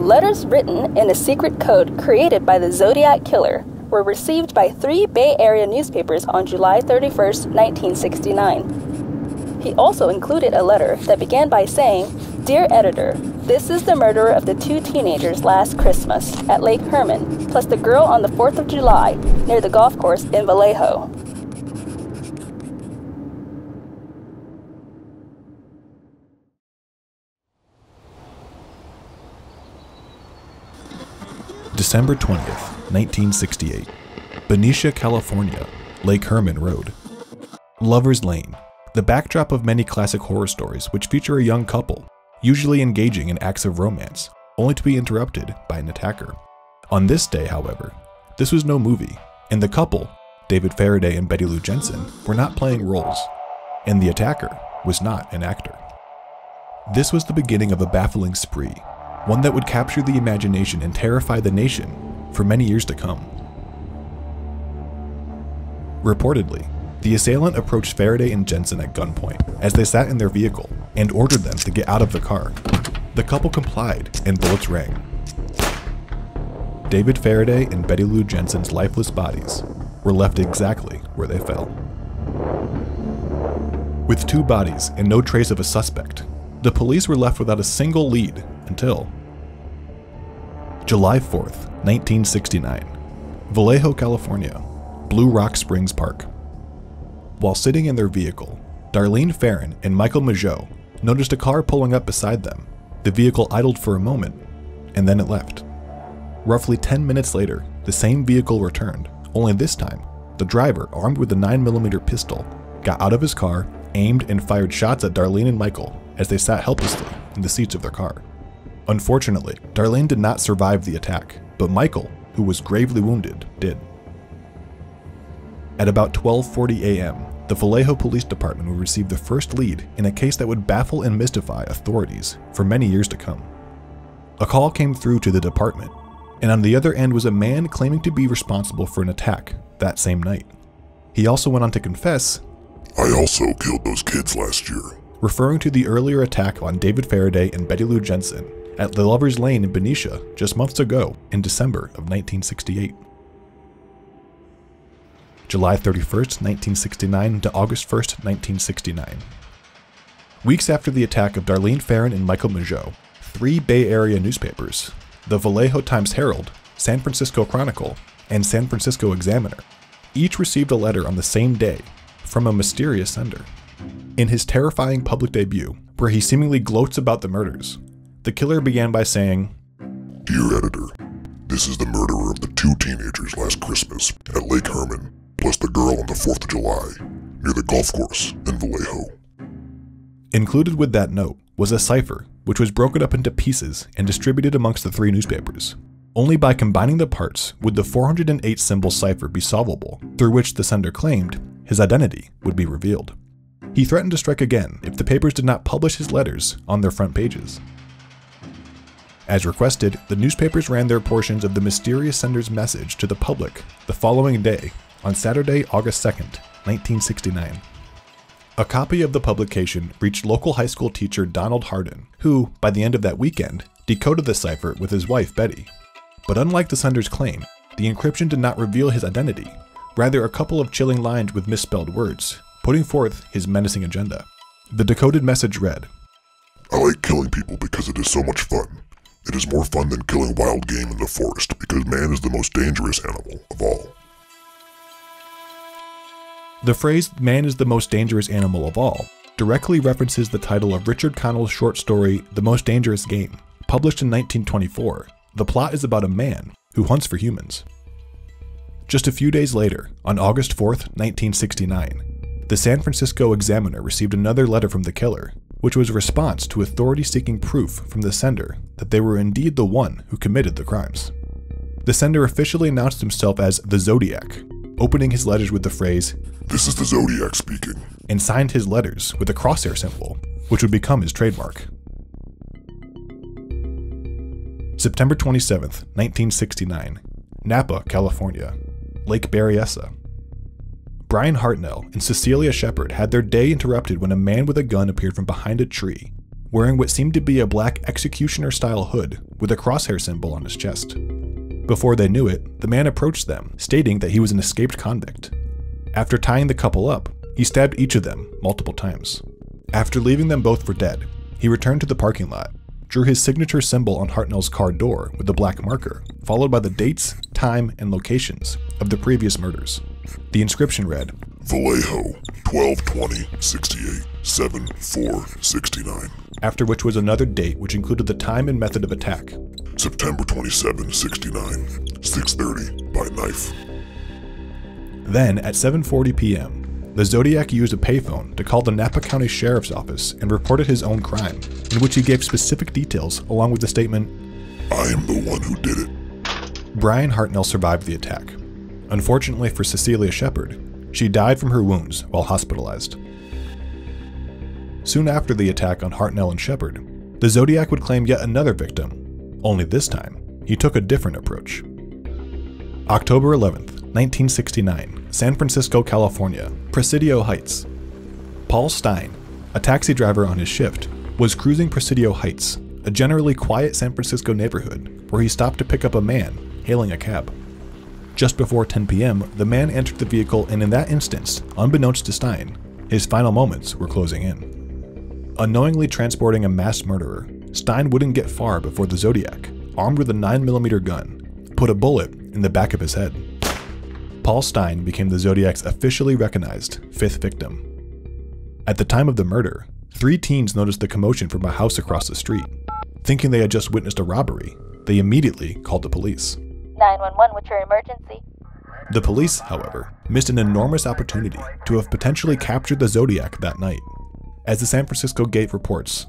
Letters written in a secret code created by the Zodiac Killer were received by 3 Bay Area newspapers on July 31st, 1969. He also included a letter that began by saying, "Dear editor, this is the murderer of the 2 teenagers last Christmas at Lake Herman, plus the girl on the 4th of July near the golf course in Vallejo." December 20th, 1968. Benicia, California, Lake Herman Road. Lover's Lane, the backdrop of many classic horror stories which feature a young couple, usually engaging in acts of romance, only to be interrupted by an attacker. On this day, however, this was no movie, and the couple, David Faraday and Betty Lou Jensen, were not playing roles, and the attacker was not an actor. This was the beginning of a baffling spree, one that would capture the imagination and terrify the nation for many years to come. Reportedly, the assailant approached Faraday and Jensen at gunpoint as they sat in their vehicle and ordered them to get out of the car. The couple complied and bullets rang. David Faraday and Betty Lou Jensen's lifeless bodies were left exactly where they fell. With 2 bodies and no trace of a suspect, the police were left without a single lead until July 4th, 1969, Vallejo, California, Blue Rock Springs Park. While sitting in their vehicle, Darlene Farron and Michael Mageau noticed a car pulling up beside them. The vehicle idled for a moment, and then it left. Roughly 10 minutes later, the same vehicle returned, only this time, the driver, armed with a 9mm pistol, got out of his car, aimed and fired shots at Darlene and Michael as they sat helplessly in the seats of their car. Unfortunately, Darlene did not survive the attack, but Michael, who was gravely wounded, did. At about 12:40 a.m., the Vallejo Police Department would receive the first lead in a case that would baffle and mystify authorities for many years to come. A call came through to the department, and on the other end was a man claiming to be responsible for an attack that same night. He also went on to confess, "I also killed those kids last year," referring to the earlier attack on David Faraday and Betty Lou Jensen at the Lover's Lane in Benicia just months ago in December of 1968. July 31st, 1969 to August 1st, 1969. Weeks after the attack of Darlene Farron and Michael Mageau, 3 Bay Area newspapers, the Vallejo Times-Herald, San Francisco Chronicle, and San Francisco Examiner, each received a letter on the same day from a mysterious sender. In his terrifying public debut, where he seemingly gloats about the murders, the killer began by saying, "Dear editor, this is the murderer of the 2 teenagers last Christmas at Lake Herman, plus the girl on the 4th of July near the golf course in Vallejo." Included with that note was a cipher which was broken up into pieces and distributed amongst the 3 newspapers. Only by combining the parts would the 408 symbol cipher be solvable, through which the sender claimed his identity would be revealed. He threatened to strike again if the papers did not publish his letters on their front pages. As requested, the newspapers ran their portions of the mysterious sender's message to the public the following day, on Saturday, August 2nd, 1969. A copy of the publication reached local high school teacher Donald Harden, who, by the end of that weekend, decoded the cipher with his wife Betty. But unlike the sender's claim, the encryption did not reveal his identity, rather a couple of chilling lines with misspelled words, putting forth his menacing agenda. The decoded message read, "I like killing people because it is so much fun. It is more fun than killing wild game in the forest because man is the most dangerous animal of all." The phrase, "man is the most dangerous animal of all," directly references the title of Richard Connell's short story, The Most Dangerous Game, published in 1924. The plot is about a man who hunts for humans. Just a few days later, on August 4th, 1969, the San Francisco Examiner received another letter from the killer, which was a response to authorities seeking proof from the sender that they were indeed the one who committed the crimes. The sender officially announced himself as the Zodiac, opening his letters with the phrase, "This is the Zodiac speaking," and signed his letters with a crosshair symbol, which would become his trademark. September 27th, 1969, Napa, California, Lake Berryessa. Brian Hartnell and Cecilia Shepard had their day interrupted when a man with a gun appeared from behind a tree, wearing what seemed to be a black executioner-style hood with a crosshair symbol on his chest. Before they knew it, the man approached them, stating that he was an escaped convict. After tying the couple up, he stabbed each of them multiple times. After leaving them both for dead, he returned to the parking lot, drew his signature symbol on Hartnell's car door with a black marker, followed by the dates, time, and locations of the previous murders. The inscription read, Vallejo, 12/20/68, 7/4/69. After which was another date which included the time and method of attack. September 27/69, 6:30 by knife. Then, at 7:40 p.m., the Zodiac used a payphone to call the Napa County Sheriff's Office and reported his own crime, in which he gave specific details along with the statement, I am the one who did it. Brian Hartnell survived the attack. Unfortunately for Cecilia Shepard, she died from her wounds while hospitalized. Soon after the attack on Hartnell and Shepard, the Zodiac would claim yet another victim, only this time, he took a different approach. October 11th, 1969, San Francisco, California, Presidio Heights. Paul Stein, a taxi driver on his shift, was cruising Presidio Heights, a generally quiet San Francisco neighborhood, where he stopped to pick up a man, hailing a cab. Just before 10 p.m., the man entered the vehicle, and in that instance, unbeknownst to Stein, his final moments were closing in. Unknowingly transporting a mass murderer, Stein wouldn't get far before the Zodiac, armed with a 9mm gun, put a bullet in the back of his head. Paul Stein became the Zodiac's officially recognized 5th victim. At the time of the murder, 3 teens noticed the commotion from a house across the street. Thinking they had just witnessed a robbery, they immediately called the police. 911, what's your emergency? The police, however, missed an enormous opportunity to have potentially captured the Zodiac that night. As the San Francisco Gate reports,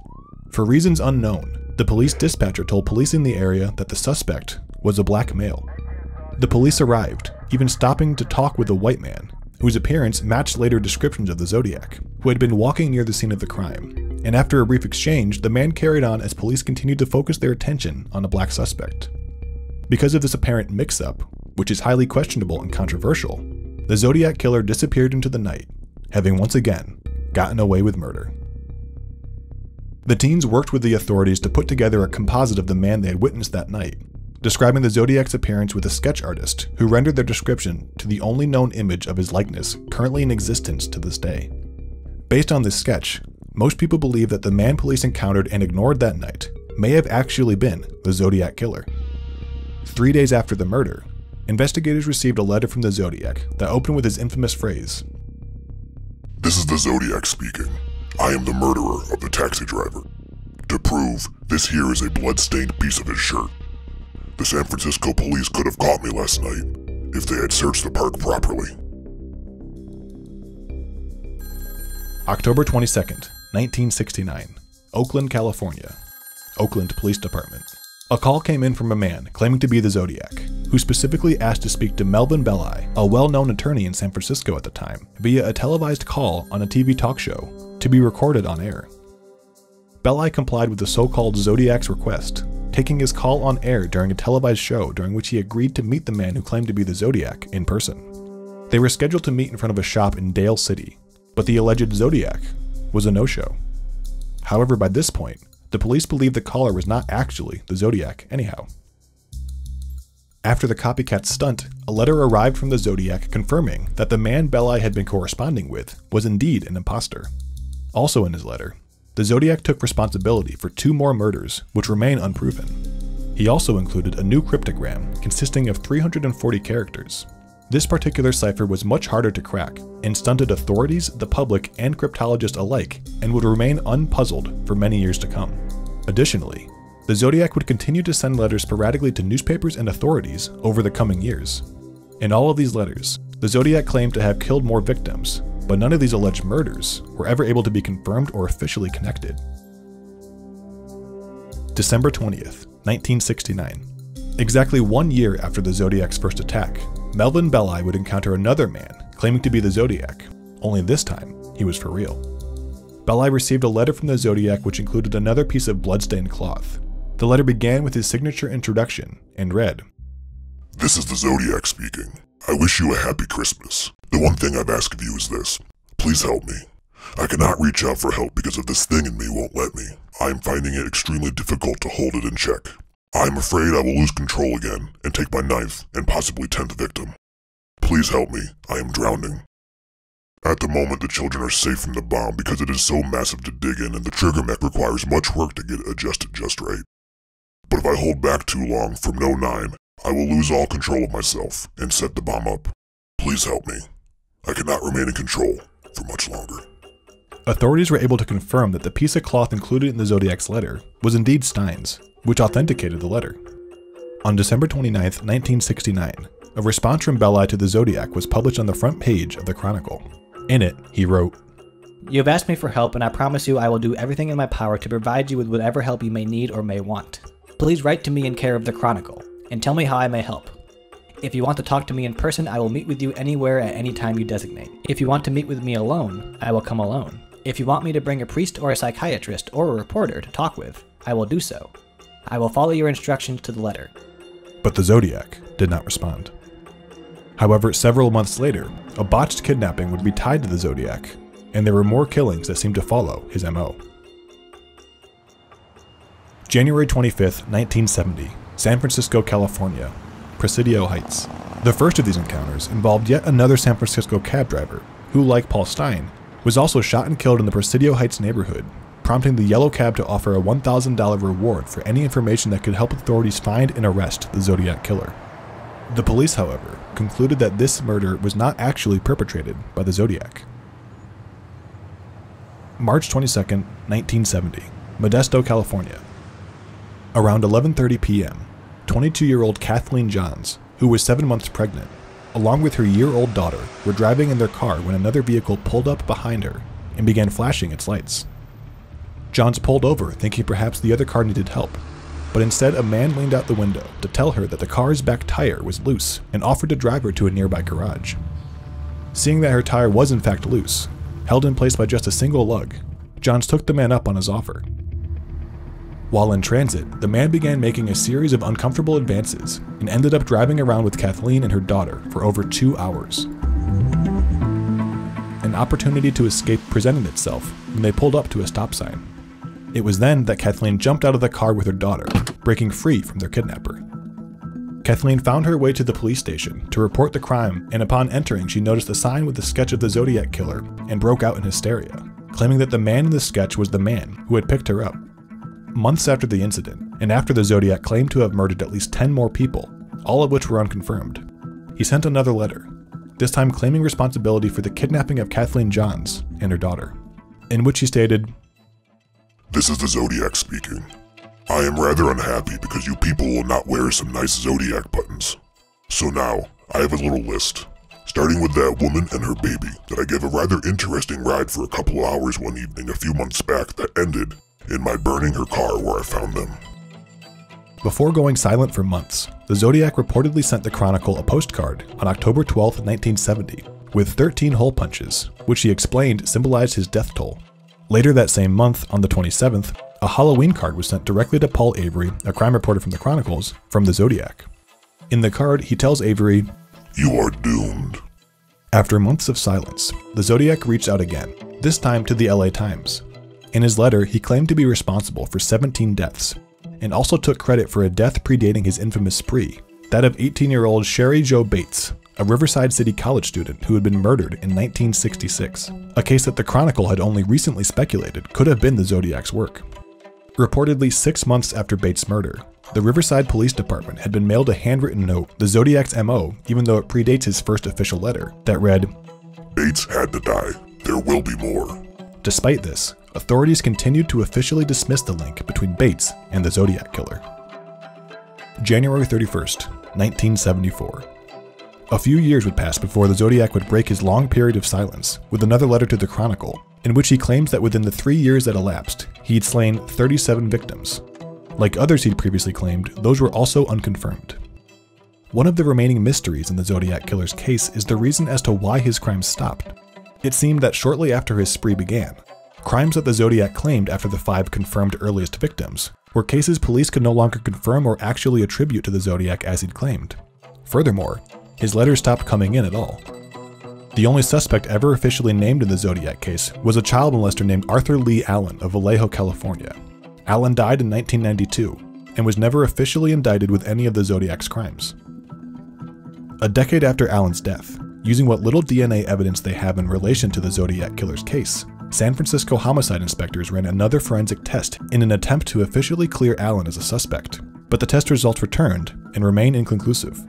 for reasons unknown, the police dispatcher told police in the area that the suspect was a black male. The police arrived, even stopping to talk with a white man, whose appearance matched later descriptions of the Zodiac, who had been walking near the scene of the crime. And after a brief exchange, the man carried on as police continued to focus their attention on a black suspect. Because of this apparent mix-up, which is highly questionable and controversial, the Zodiac Killer disappeared into the night, having once again gotten away with murder. The teens worked with the authorities to put together a composite of the man they had witnessed that night, describing the Zodiac's appearance with a sketch artist who rendered their description to the only known image of his likeness currently in existence to this day. Based on this sketch, most people believe that the man police encountered and ignored that night may have actually been the Zodiac Killer. 3 days after the murder, investigators received a letter from the Zodiac that opened with his infamous phrase, This is the Zodiac speaking. I am the murderer of the taxi driver. To prove, this here is a blood-stained piece of his shirt. The San Francisco police could have caught me last night if they had searched the park properly. October 22nd, 1969, Oakland, California. Oakland Police Department. A call came in from a man claiming to be the Zodiac, who specifically asked to speak to Melvin Belli, a well-known attorney in San Francisco at the time, via a televised call on a TV talk show to be recorded on air. Belli complied with the so-called Zodiac's request, taking his call on air during a televised show during which he agreed to meet the man who claimed to be the Zodiac in person. They were scheduled to meet in front of a shop in Dale City, but the alleged Zodiac was a no-show. However, by this point, the police believed the caller was not actually the Zodiac anyhow. After the copycat stunt, a letter arrived from the Zodiac confirming that the man Belli had been corresponding with was indeed an imposter. Also in his letter, the Zodiac took responsibility for 2 more murders which remain unproven. He also included a new cryptogram consisting of 340 characters. This particular cipher was much harder to crack and stunted authorities, the public, and cryptologists alike, and would remain unpuzzled for many years to come. Additionally, the Zodiac would continue to send letters sporadically to newspapers and authorities over the coming years. In all of these letters, the Zodiac claimed to have killed more victims, but none of these alleged murders were ever able to be confirmed or officially connected. December 20th, 1969. Exactly 1 year after the Zodiac's first attack, Melvin Belli would encounter another man claiming to be the Zodiac, only this time he was for real. Belli received a letter from the Zodiac which included another piece of blood-stained cloth. The letter began with his signature introduction and read, This is the Zodiac speaking. I wish you a happy Christmas. The one thing I've asked of you is this. Please help me. I cannot reach out for help because of this thing in me won't let me. I am finding it extremely difficult to hold it in check. I am afraid I will lose control again and take my 9th and possibly 10th victim. Please help me, I am drowning. At the moment, the children are safe from the bomb because it is so massive to dig in and the trigger mech requires much work to get it adjusted just right. But if I hold back too long from no 9, I will lose all control of myself and set the bomb up. Please help me. I cannot remain in control for much longer. Authorities were able to confirm that the piece of cloth included in the Zodiac's letter was indeed Stein's, which authenticated the letter. On December 29, 1969, a response from Belli to the Zodiac was published on the front page of the Chronicle. In it, he wrote, "You have asked me for help, and I promise you I will do everything in my power to provide you with whatever help you may need or may want. Please write to me in care of the Chronicle, and tell me how I may help. If you want to talk to me in person, I will meet with you anywhere at any time you designate. If you want to meet with me alone, I will come alone. If you want me to bring a priest or a psychiatrist or a reporter to talk with, I will do so. I will follow your instructions to the letter." But the Zodiac did not respond. However, several months later, a botched kidnapping would be tied to the Zodiac, and there were more killings that seemed to follow his MO. January 25, 1970, San Francisco, California, Presidio Heights. The first of these encounters involved yet another San Francisco cab driver, who, like Paul Stein, was also shot and killed in the Presidio Heights neighborhood, prompting the yellow cab to offer a $1,000 reward for any information that could help authorities find and arrest the Zodiac Killer. The police, however, concluded that this murder was not actually perpetrated by the Zodiac. March 22, 1970, Modesto, California. Around 11:30 p.m., 22-year-old Kathleen Johns, who was 7 months pregnant, along with her year-old daughter, were driving in their car when another vehicle pulled up behind her and began flashing its lights. Johns pulled over, thinking perhaps the other car needed help, but instead a man leaned out the window to tell her that the car's back tire was loose and offered to drive her to a nearby garage. Seeing that her tire was in fact loose, held in place by just a single lug, Johns took the man up on his offer. While in transit, the man began making a series of uncomfortable advances and ended up driving around with Kathleen and her daughter for over 2 hours. An opportunity to escape presented itself when they pulled up to a stop sign. It was then that Kathleen jumped out of the car with her daughter, breaking free from their kidnapper. Kathleen found her way to the police station to report the crime, and upon entering she noticed a sign with a sketch of the Zodiac Killer and broke out in hysteria, claiming that the man in the sketch was the man who had picked her up. Months after the incident, and after the Zodiac claimed to have murdered at least 10 more people, all of which were unconfirmed, he sent another letter, this time claiming responsibility for the kidnapping of Kathleen Johns and her daughter, in which he stated, "This is the Zodiac speaking. I am rather unhappy because you people will not wear some nice Zodiac buttons. So now, I have a little list, starting with that woman and her baby that I gave a rather interesting ride for a couple of hours one evening a few months back that ended in my burning her car where I found them." Before going silent for months, the Zodiac reportedly sent the Chronicle a postcard on October 12, 1970, with 13 hole punches, which he explained symbolized his death toll. Later that same month, on the 27th, a Halloween card was sent directly to Paul Avery, a crime reporter from the Chronicles, from the Zodiac. In the card, he tells Avery, "You are doomed." After months of silence, the Zodiac reached out again, this time to the LA Times. In his letter, he claimed to be responsible for 17 deaths, and also took credit for a death predating his infamous spree, that of 18-year-old Sherry Jo Bates, a Riverside City college student who had been murdered in 1966, a case that the Chronicle had only recently speculated could have been the Zodiac's work. Reportedly 6 months after Bates' murder, the Riverside Police Department had been mailed a handwritten note, the Zodiac's MO, even though it predates his first official letter, that read, "Bates had to die. There will be more." Despite this, authorities continued to officially dismiss the link between Bates and the Zodiac Killer. January 31st, 1974. A few years would pass before the Zodiac would break his long period of silence with another letter to the Chronicle, in which he claims that within the 3 years that elapsed, he'd slain 37 victims. Like others he'd previously claimed, those were also unconfirmed. One of the remaining mysteries in the Zodiac Killer's case is the reason as to why his crimes stopped. It seemed that shortly after his spree began, crimes that the Zodiac claimed after the 5 confirmed earliest victims were cases police could no longer confirm or actually attribute to the Zodiac as he'd claimed. Furthermore, his letters stopped coming in at all. The only suspect ever officially named in the Zodiac case was a child molester named Arthur Lee Allen of Vallejo, California. Allen died in 1992 and was never officially indicted with any of the Zodiac's crimes. A decade after Allen's death, using what little DNA evidence they have in relation to the Zodiac Killer's case, San Francisco homicide inspectors ran another forensic test in an attempt to officially clear Allen as a suspect, but the test results returned and remain inconclusive.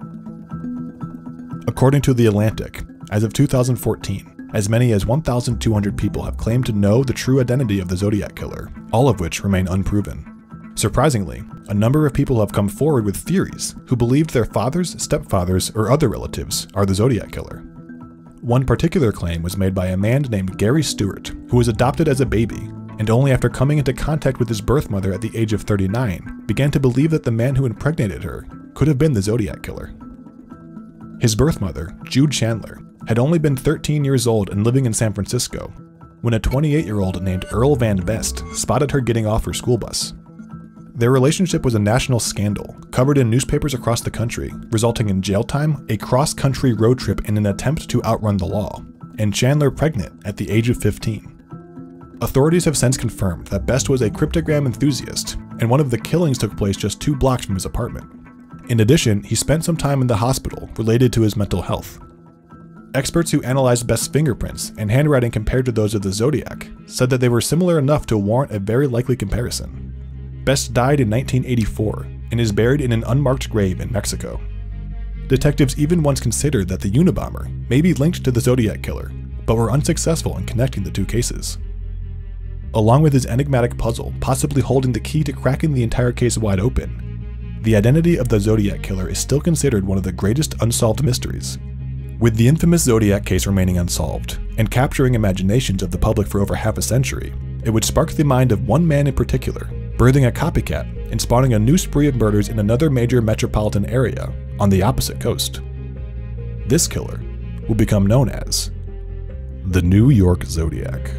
According to The Atlantic, as of 2014, as many as 1,200 people have claimed to know the true identity of the Zodiac Killer, all of which remain unproven. Surprisingly, a number of people have come forward with theories who believed their fathers, stepfathers, or other relatives are the Zodiac Killer. One particular claim was made by a man named Gary Stewart, who was adopted as a baby, and only after coming into contact with his birth mother at the age of 39, began to believe that the man who impregnated her could have been the Zodiac Killer. His birth mother, Jude Chandler, had only been 13 years old and living in San Francisco when a 28-year-old named Earl Van Best spotted her getting off her school bus. Their relationship was a national scandal, covered in newspapers across the country, resulting in jail time, a cross-country road trip in an attempt to outrun the law, and Chandler pregnant at the age of 15. Authorities have since confirmed that Best was a cryptogram enthusiast, and one of the killings took place just 2 blocks from his apartment. In addition, he spent some time in the hospital related to his mental health. Experts who analyzed Best's fingerprints and handwriting compared to those of the Zodiac said that they were similar enough to warrant a very likely comparison. Best died in 1984 and is buried in an unmarked grave in Mexico. Detectives even once considered that the Unabomber may be linked to the Zodiac Killer, but were unsuccessful in connecting the 2 cases. Along with his enigmatic puzzle possibly holding the key to cracking the entire case wide open, the identity of the Zodiac Killer is still considered one of the greatest unsolved mysteries. With the infamous Zodiac case remaining unsolved, and capturing imaginations of the public for over half a century, it would spark the mind of one man in particular, birthing a copycat and spawning a new spree of murders in another major metropolitan area on the opposite coast. This killer will become known as the New York Zodiac.